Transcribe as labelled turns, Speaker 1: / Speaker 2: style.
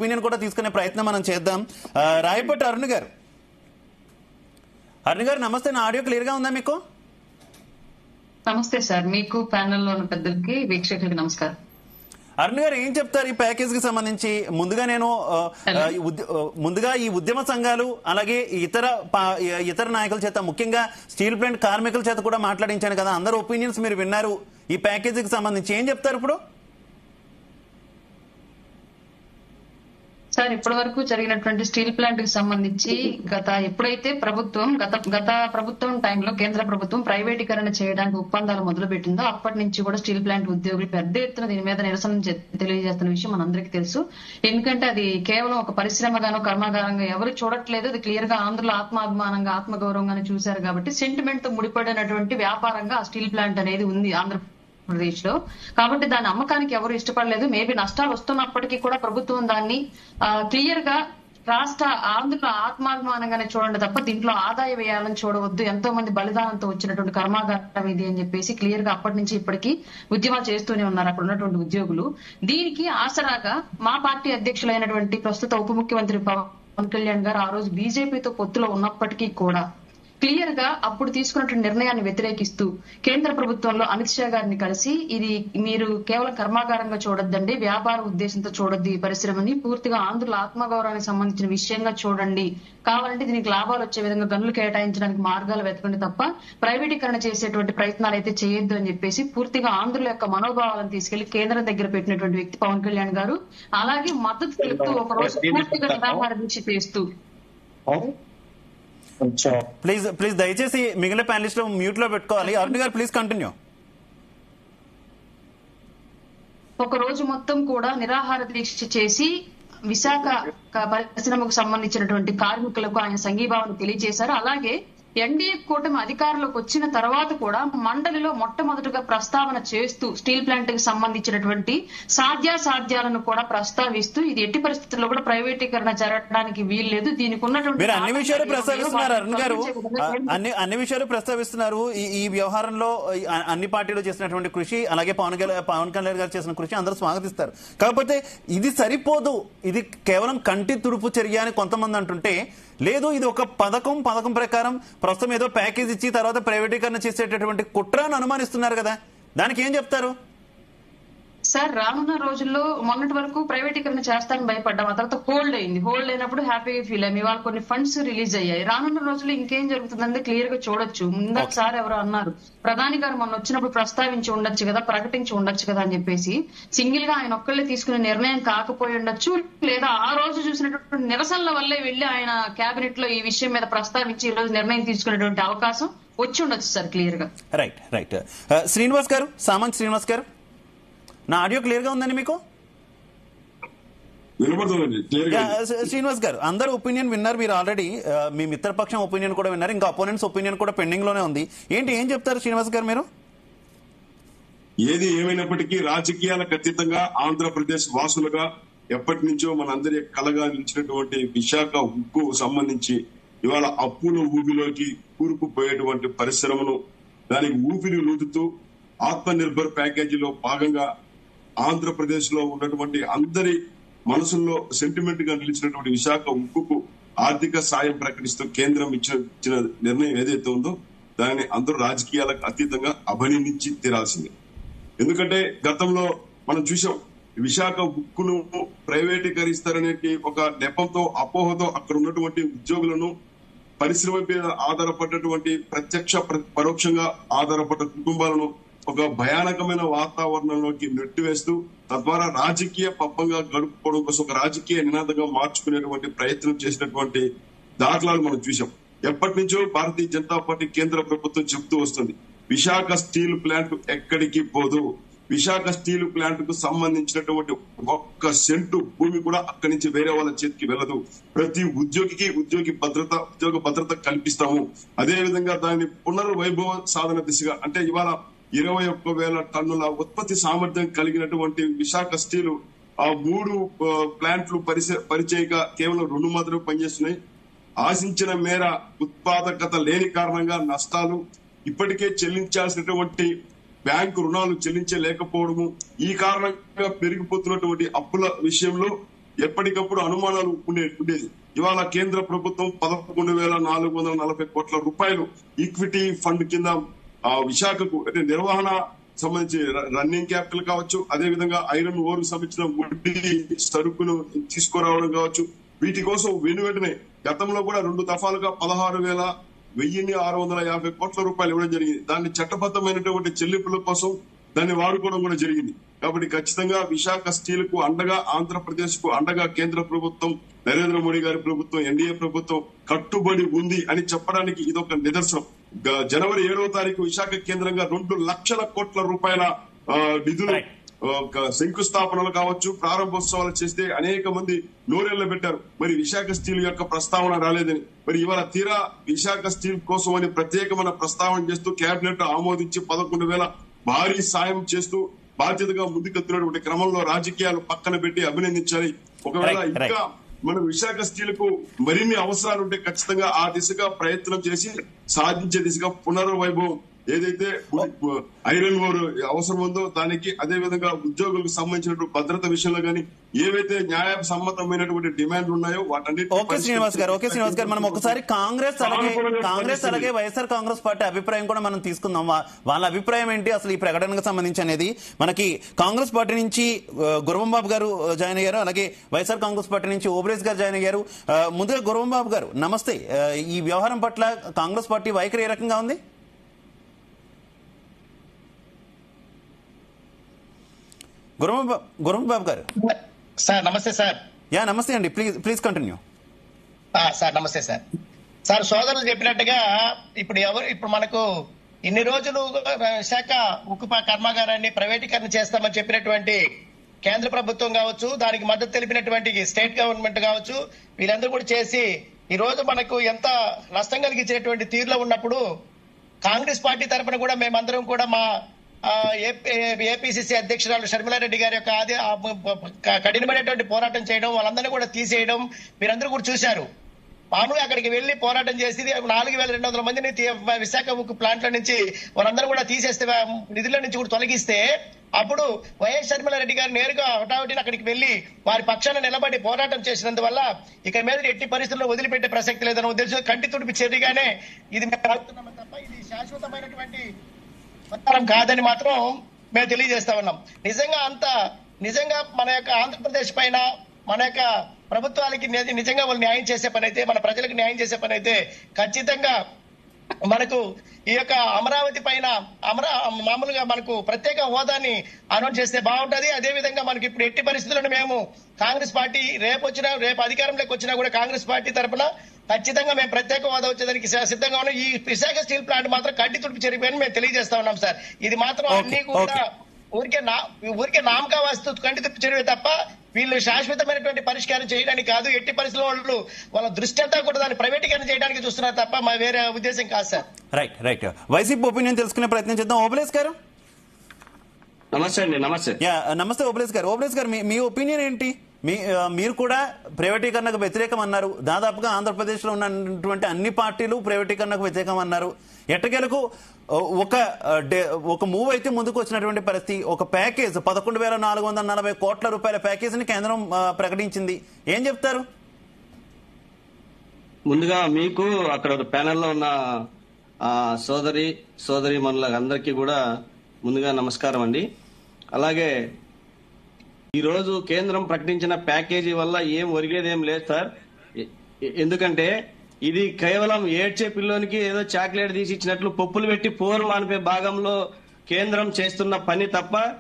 Speaker 1: Opinion కూడా తీసుకునే ప్రయత్నం మనం చేద్దాం. రాయపట్టి అరుణ్ గారు, నమస్తే. నా ఆడియో క్లియర్ గా ఉందా మీకు?
Speaker 2: నమస్తే సార్, మీకు ప్యానెల్లో ఉన్న పెద్దలకి వీక్షకులకి నమస్కారం.
Speaker 1: అరుణ్ గారు ఏం చెప్తారు ఈ ప్యాకేజ్ కి సంబంధించి? ముందుగా ఈ ఉద్యమ సంఘాలు అలాగే ఇతర నాయకుల చేత, ముఖ్యంగా స్టీల్ ప్లాంట్ కార్మికుల చేత కూడా మాట్లాడించాను కదా, అందరూ ఒపీనియన్స్ మీరు విన్నారు. ఈ ప్యాకేజీకి సంబంధించి ఏం చెప్తారు ఇప్పుడు?
Speaker 2: సార్, ఇప్పటి వరకు జరిగినటువంటి స్టీల్ ప్లాంట్ కి సంబంధించి ఎప్పుడైతే గత ప్రభుత్వం టైంలో కేంద్ర ప్రభుత్వం ప్రైవేటీకరణ చేయడానికి ఒప్పందాలు మొదలు పెట్టిందో అప్పటి నుంచి కూడా స్టీల్ ప్లాంట్ ఉద్యోగులు పెద్ద ఎత్తున దీని మీద నిరసన తెలియజేస్తున్న విషయం మనందరికీ తెలుసు. ఎందుకంటే అది కేవలం ఒక పరిశ్రమగానో కర్మాగారంగా ఎవరు చూడట్లేదు, అది క్లియర్ గా ఆంధ్రుల ఆత్మాభిమానంగా ఆత్మగౌరవంగానే చూశారు. కాబట్టి సెంటిమెంట్ తో ముడిపడినటువంటి వ్యాపారంగా ఆ స్టీల్ ప్లాంట్ అనేది ఉంది ఆంధ్రప్రదేశ్ లో. కాబట్టి దాని అమ్మకానికి ఎవరు ఇష్టపడలేదు. మేబీ నష్టాలు వస్తున్నప్పటికీ కూడా ప్రభుత్వం దాన్ని క్లియర్ గా ఆంధ్రుల ఆత్మాభిమానంగానే చూడండి తప్ప దీంట్లో ఆదాయ వ్యయాలను చూడవద్దు, ఎంతో మంది బలిదానంతో వచ్చినటువంటి కర్మాగారం ఇది అని చెప్పేసి క్లియర్ గా అప్పటి నుంచి ఇప్పటికీ ఉద్యమాలు చేస్తూనే ఉన్నారు అక్కడ ఉన్నటువంటి ఉద్యోగులు. దీనికి ఆసరాగా మా పార్టీ అధ్యక్షులైనటువంటి ప్రస్తుత ఉప ముఖ్యమంత్రి పవన్ కళ్యాణ్ గారు ఆ రోజు బీజేపీతో పొత్తులో ఉన్నప్పటికీ కూడా క్లియర్ గా అప్పుడు తీసుకున్నటువంటి నిర్ణయాన్ని వ్యతిరేకిస్తూ కేంద్ర ప్రభుత్వంలో అమిత్ షా గారిని కలిసి ఇది మీరు కేవలం కర్మాగారంగా చూడొద్దండి, వ్యాపార ఉద్దేశంతో చూడొద్దు, ఈ పరిశ్రమని పూర్తిగా ఆంధ్రుల ఆత్మగౌరవానికి సంబంధించిన విషయంగా చూడండి, కావాలంటే దీనికి లాభాలు వచ్చే విధంగా గనులు కేటాయించడానికి మార్గాలు వెతకండి తప్ప ప్రైవేటీకరణ చేసేటువంటి ప్రయత్నాలు అయితే చేయొద్దు అని చెప్పేసి పూర్తిగా ఆంధ్రుల యొక్క మనోభావాలను తీసుకెళ్లి కేంద్రం దగ్గర పెట్టినటువంటి వ్యక్తి పవన్ కళ్యాణ్ గారు. అలాగే మద్దతు తెలుపుతూ ఒక రోజు పూర్తిగా నిరాహార దీక్ష చేస్తూ
Speaker 1: ప్లీజ్ దయచేసి మిగిలిన ప్యానలిస్ట్ మ్యూట్ లో పెట్టుకోవాలి. అరుణ్ గారు ప్లీజ్ కంటిన్యూ.
Speaker 2: ఒక రోజు మొత్తం కూడా నిరాహార దీక్ష చేసి విశాఖ పరిశ్రమకు సంబంధించినటువంటి కార్మికులకు ఆయన సంఘీభావం తెలియజేశారు. అలాగే ఎన్డీఏ కూటమి అధికారంలోకి వచ్చిన తర్వాత కూడా మండలిలో మొట్టమొదటిగా ప్రస్తావన చేస్తూ స్టీల్ ప్లాంట్ కి సంబంధించినటువంటి సాధ్యాసాధ్యాలను కూడా ప్రస్తావిస్తూ ఇది ఎట్టి పరిస్థితుల్లో కూడా ప్రైవేటీకరణ జరగడానికి వీల్లేదు, దీనికి ఉన్నటువంటి
Speaker 1: అన్ని విషయాలు ప్రస్తావిస్తున్నారు. అరుణ్ గారు అన్ని విషయాలు ప్రస్తావిస్తున్నారు. ఈ వ్యవహారంలో అన్ని పార్టీలు చేసినటువంటి కృషి, అలాగే పవన్ కళ్యాణ్ గారు చేసిన కృషి అందరూ స్వాగతిస్తారు. కాకపోతే ఇది సరిపోదు, ఇది కేవలం కంటి తుడుపు చర్య అని కొంతమంది అంటుంటే, లేదు ఇది ఒక పథకం ప్రకారం ప్రస్తుతం ఏదో ప్యాకేజ్ ఇచ్చి తర్వాత ప్రైవేటీకరణ చేసేటటువంటి కుట్రను అనుమానిస్తున్నారు కదా, దానికి ఏం చెప్తారు?
Speaker 2: సార్, రానున్న రోజుల్లో మొన్నటి వరకు ప్రైవేటీకరణ చేస్తారని భయపడ్డాం, ఆ తర్వాత హోల్డ్ అయినప్పుడు హ్యాపీగా ఫీల్ అయ్యాం. ఇవాళ కొన్ని ఫండ్స్ రిలీజ్ అయ్యాయి. రానున్న రోజుల్లో ఇంకేం జరుగుతుందంటే క్లియర్ గా చూడొచ్చు. ముందొకసారి ఎవరో అన్నారు, ప్రధాని గారు మొన్న వచ్చినప్పుడు ప్రస్తావించి ఉండొచ్చు కదా, ప్రకటించి ఉండొచ్చు కదా అని చెప్పేసి. సింగిల్ గా ఆయన ఒక్కళ్ళే తీసుకునే నిర్ణయం కాకపోయి ఉండొచ్చు, లేదా ఆ రోజు చూసినటువంటి నిరసనల వల్లే వెళ్లి ఆయన కేబినెట్ లో ఈ విషయం మీద ప్రస్తావించి ఈ రోజు నిర్ణయం తీసుకునేటువంటి అవకాశం వచ్చి ఉండొచ్చు సార్ క్లియర్ గా.
Speaker 1: రైట్. సామంత్ శ్రీనివాస్ గారు, నా ఆడియో క్లియర్ గా ఉందండి మీకు? శ్రీనివాస్ గారు, అందరు ఒపీనియన్ విన్నారు మీరు ఆల్రెడీ, మీ మిత్రపక్షం ఒపీనియన్ కూడా విన్నారు, ఇంకా అపోనెంట్స్ ఒపీనియన్ కూడా పెండింగ్ లోనే ఉంది. ఏం చెప్తారు శ్రీనివాస్ గారు మీరు?
Speaker 3: ఏది ఏమైనప్పటికీ రాజకీయాలకు అతీతంగా ఆంధ్రప్రదేశ్ వాసులుగా ఎప్పటి నుంచో మనందరి కలగా నిలిచినటువంటి విశాఖ ఉక్కు సంబంధించి ఇవాళ అప్పుల ఊబిలోకి కూరుకుపోయేటువంటి పరిశ్రమను దానికి ఊపిరి లూదుతూ ఆత్మ నిర్భర్ ప్యాకేజీలో భాగంగా ఆంధ్రప్రదేశ్ లో ఉన్నటువంటి అందరి మనసుల్లో సెంటిమెంట్ గా నిలిచినటువంటి విశాఖ ఉక్కుకు ఆర్థిక సాయం ప్రకటిస్తూ కేంద్రం ఇచ్చిన నిర్ణయం ఏదైతే ఉందో దాన్ని అందరూ రాజకీయాలకు అతీతంగా అభినందించి తీరాల్సిందే. ఎందుకంటే గతంలో మనం చూసాం, విశాఖ ఉక్కును ప్రైవేటీకరిస్తారనే ఒక నెపంతో అపోహతో అక్కడ ఉన్నటువంటి ఉద్యోగులను, పరిశ్రమ మీద ఆధారపడ్డటువంటి ప్రత్యక్ష పరోక్షంగా ఆధారపడ్డ కుటుంబాలను ఒక భయానకమైన వాతావరణంలోకి నెట్టివేస్తూ తద్వారా రాజకీయ పబ్బంగా గడుపుకోవడం కోసం ఒక రాజకీయ నినాదంగా మార్చుకునేటువంటి ప్రయత్నం చేసినటువంటి దాఖలాలు మనం చూసాం. ఎప్పటి నుంచో భారతీయ జనతా పార్టీ కేంద్ర ప్రభుత్వం చెబుతూ వస్తుంది, విశాఖ స్టీల్ ప్లాంట్ ఎక్కడికి పోదు, విశాఖ స్టీల్ ప్లాంట్ కు సంబంధించినటువంటి ఒక్క సెంటు భూమి కూడా అక్కడి నుంచి వేరే వాళ్ళ చేతికి వెళ్ళదు, ప్రతి ఉద్యోగికి ఉద్యోగ భద్రత కల్పిస్తాము. అదే విధంగా దాన్ని పునర్వైభవ సాధన దిశగా, అంటే ఇవాళ 21,000 టన్నుల ఉత్పత్తి సామర్థ్యం కలిగినటువంటి విశాఖ స్టీల్ ఆ 3 ప్లాంట్లు పరిచయగా కేవలం 2 మాత్రమే పనిచేస్తున్నాయి. ఆశించిన మేర ఉత్పాదకత లేని కారణంగా నష్టాలు, ఇప్పటికే చెల్లించాల్సినటువంటి బ్యాంకు రుణాలు చెల్లించలేకపోవడము, ఈ కారణంగా పెరిగిపోతున్నటువంటి అప్పుల విషయంలో ఎప్పటికప్పుడు అనుమానాలు ఉండేది. ఇవాళ కేంద్ర ప్రభుత్వం 11,440 కోట్ల రూపాయలు ఈక్విటీ ఫండ్ కింద విశాఖకు అంటే నిర్వహణ సంబంధించి రన్నింగ్ క్యాపిటల్ కావచ్చు, అదే విధంగా ఐరన్ ఓర్ సంబంధించిన ముడి సరుకును తీసుకురావడం కావచ్చు, వీటి కోసం వెంటనే గతంలో కూడా 2 దఫాలుగా 16,650 కోట్ల రూపాయలు ఇవ్వడం జరిగింది. దాన్ని చట్టబద్ధమైనటువంటి చెల్లింపుల కోసం దాన్ని వాడుకోవడం కూడా జరిగింది. కాబట్టి ఖచ్చితంగా విశాఖ స్టీల్ కు అండగా, ఆంధ్రప్రదేశ్ కు అండగా కేంద్ర ప్రభుత్వం, నరేంద్ర మోడీ గారి ప్రభుత్వం, ఎన్డీఏ ప్రభుత్వం కట్టుబడి ఉంది అని చెప్పడానికి ఇదొక నిదర్శనం. జనవరి 7వ తారీఖు విశాఖ కేంద్రంగా 2 లక్షల కోట్ల రూపాయల నిధులు శంకుస్థాపనలు కావచ్చు, ప్రారంభోత్సవాలు చేస్తే అనేక మంది నోరెళ్ల పెట్టారు. మరి విశాఖ స్టీల్ యొక్క ప్రస్తావన రాలేదని, మరి ఇవాళ తీరా విశాఖ స్టీల్ కోసం అని ప్రత్యేకమైన ప్రస్తావన చేస్తూ కేబినెట్ ఆమోదించి 11,000 భారీ సాయం చేస్తూ బాధ్యతగా ముందుకెళ్తున్నటువంటి క్రమంలో రాజకీయాలు పక్కన పెట్టి అభినందించాలి. ఒకవేళ ఇంకా మన విశాఖ స్టీల్ కు మరిన్ని అవసరాలు ఉంటే ఖచ్చితంగా ఆ దిశగా ప్రయత్నం చేసి సాధించే దిశగా పునర్వైభవం ఏదైతే ఐరన్ ఓర్ అవసరం ఉందో దానికి, అదే విధంగా ఉద్యోగులకు సంబంధించినటువంటి భద్రత విషయంలో కానీ ఏవైతే న్యాయ సమ్మతమైనటువంటి డిమాండ్లు ఉన్నాయో వాటన్నిటి.
Speaker 1: ఓకే శ్రీనివాస్ గారు, మనం ఒకసారి కాంగ్రెస్ అలాగే వైఎస్ఆర్ కాంగ్రెస్ పార్టీ అభిప్రాయం కూడా మనం తీసుకుందాం. వాళ్ళ అభిప్రాయం ఏంటి అసలు ఈ ప్రకటనకు సంబంధించి అనేది. మనకి కాంగ్రెస్ పార్టీ నుంచి గురవం బాబు గారు జాయిన్ అయ్యారు, అలాగే వైఎస్ఆర్ కాంగ్రెస్ పార్టీ నుంచి ఓబ్రేస్ గారు జాయిన్ అయ్యారు. ముందుగా గురవం బాబు గారు నమస్తే. ఈ వ్యవహారం పట్ల కాంగ్రెస్ పార్టీ వైఖరి ఏ రకంగా ఉంది? గురవం బాబు గారు.
Speaker 4: సార్ నమస్తే సార్.
Speaker 1: యా నమస్తే అండి, ప్లీజ్ కంటిన్యూ.
Speaker 4: సార్ నమస్తే సార్. సార్ సోదరులు చెప్పినట్టుగా ఇప్పుడు మనకు ఇన్ని రోజులు విశాఖ ఉక్కు కర్మాగారాన్ని ప్రైవేటీకరణ చేస్తామని చెప్పినటువంటి కేంద్ర ప్రభుత్వం కావచ్చు, దానికి మద్దతు తెలిపినటువంటి స్టేట్ గవర్నమెంట్ కావచ్చు, వీళ్ళందరూ కూడా చేసి ఈ రోజు మనకు ఎంత నష్టం కలిగించినటువంటి తీరులో ఉన్నప్పుడు కాంగ్రెస్ పార్టీ తరఫున కూడా మేమందరం కూడా మా ఏపీసీసీ అధ్యక్షురాలు షర్మిలారెడ్డి గారి యొక్క కఠినమైనటువంటి పోరాటం చేయడం, వాళ్ళందరినీ కూడా తీసేయడం మీరందరూ కూడా చూశారు. మామూలుగా అక్కడికి వెళ్లి పోరాటం చేసి 4,200 మందిని విశాఖ ఉక్కు ప్లాంట్ల నుంచి వాళ్ళందరూ కూడా తీసేస్తే, నిధుల నుంచి కూడా తొలగిస్తే, అప్పుడు వైఎస్ షర్మిలారెడ్డి గారు నేరుగా హఠాహుటిని అక్కడికి వెళ్లి వారి పక్షాన నిలబడి పోరాటం చేసినందువల్ల ఇక మీద ఎట్టి పరిస్థితుల్లో వదిలిపెట్టే ప్రసక్తి లేదన్న ఉద్దేశం కంటి తుడిపి చర్యగానే ఇది మేము ఆగుతున్నాము తప్ప ఇది శాశ్వతమైనటువంటి కాదని మాత్రం మేము తెలియజేస్తా ఉన్నాం. నిజంగా మన యొక్క ఆంధ్రప్రదేశ్ పైన, మన యొక్క ప్రభుత్వాలకి నిజంగా వాళ్ళు న్యాయం చేసే పని అయితే, మన ప్రజలకు న్యాయం చేసే పని అయితే ఖచ్చితంగా మనకు ఈ యొక్క అమరావతి పైన మామూలుగా మనకు ప్రత్యేక హోదాని అనౌన్స్ చేస్తే బాగుంటది. అదే విధంగా మనకి ఇప్పుడు ఎట్టి పరిస్థితులను మేము కాంగ్రెస్ పార్టీ రేపు అధికారంలోకి వచ్చినా కూడా కాంగ్రెస్ పార్టీ తరఫున ఖచ్చితంగా మేము ప్రత్యేక హోదా వచ్చేదానికి సిద్ధంగా ఉన్నాం. ఈ విశాఖ స్టీల్ ప్లాంట్ మాత్రం కట్టి తుడిపి చెరిపోయని మేము తెలియజేస్తా ఉన్నాం సార్. ఇది మాత్రం అన్ని కూడా ఊరికే నామకా వస్తు కంటి తుడిపి చెరివే తప్ప వీళ్ళు శాశ్వతమైనటువంటి పరిష్కారం చేయడానికి కాదు. ఎట్టి పరిస్థితుల్లో వాళ్ళ దృష్టి అంతా కూడా దాన్ని ప్రైవేటీకరణ చేయడానికి చూస్తున్నారు తప్ప మా వేరే ఉద్దేశం కాదు సార్.
Speaker 1: రైట్. వైసీపీ ఒపీనియన్ తెలుసుకునే ప్రయత్నం చేద్దాం. ఓబులేస్ గారు
Speaker 5: నమస్తే అండి.
Speaker 1: నమస్తే ఓబులేస్ గారు, మీ ఒపీనియన్ ఏంటి? మీరు కూడా ప్రైవేటీకరణకు వ్యతిరేకం అన్నారు. దాదాపుగా ఆంధ్రప్రదేశ్ లో ఉన్నటువంటి అన్ని పార్టీలు ప్రైవేటీకరణకు వ్యతిరేకం అన్నారు. ఎట్టకేలకు ఒక మూవ్ అయితే ముందుకు వచ్చినటువంటి పరిస్థితి. ఒక ప్యాకేజ్ 11,440 కోట్ల రూపాయల ప్యాకేజ్ ని కేంద్రం ప్రకటించింది. ఏం చెప్తారు?
Speaker 5: ముందుగా మీకు అక్కడ ప్యానెల్లో ఉన్న సోదరి మనుల అందరికీ కూడా ముందుగా నమస్కారం అండి. అలాగే ఈరోజు కేంద్రం ప్రకటించిన ప్యాకేజీ వల్ల ఏం ఒరిగేదేం లేదు సార్. ఎందుకంటే ఇది కేవలం ఏడ్చే పిల్లోనికి ఏదో చాక్లెట్ తీసి ఇచ్చినట్లు పప్పులు పెట్టి పోరు మానిపే భాగంలో కేంద్రం చేస్తున్న పని తప్ప